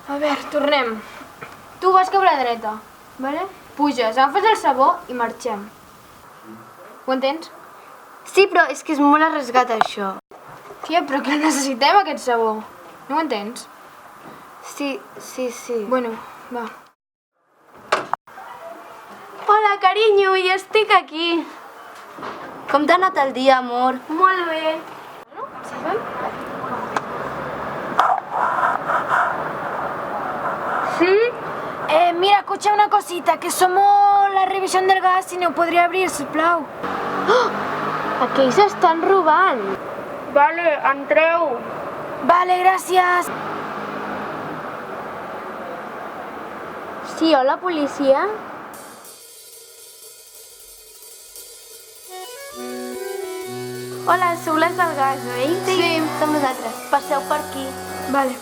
A veure, tornem. Tu vas cap a la dreta, vale? Puges, agafes el sabó i marxem. Ho entens? Sí, però és que és molt arriscat, això. Tia, però que el necessitem, aquest sabó. No ho entens? Sí. Bueno, va. Hola, carinyo, ja estic aquí. Com t'ha anat el dia, amor? Molt bé. Sí? Mira, escucha una cosita, que somos la revisión del gas y no podría abrir, sisplau. Aquells estan robant. Vale, entreu. Vale, gràcies. Sí, hola, policia? Hola, sou les del gas, oi? Sí. Som nosaltres. Passeu per aquí. Vale.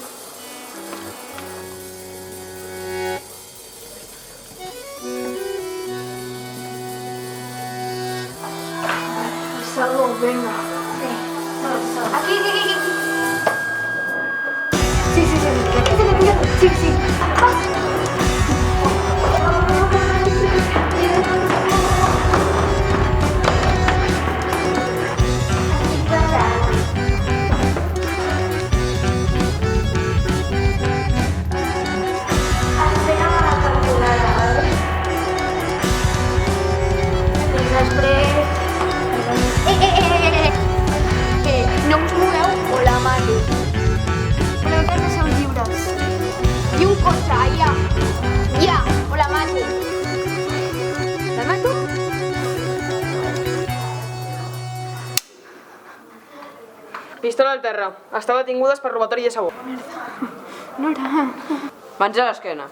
El sabó, venga. Aquí. Sí. No us moveu o la mato. Voleu que ens sou lliures. I un cotxe, allà. Ja, o la mato. La mato? Pistola al terra. Estava detingudes per robatori de sabó. No era... Mans a l'esquena.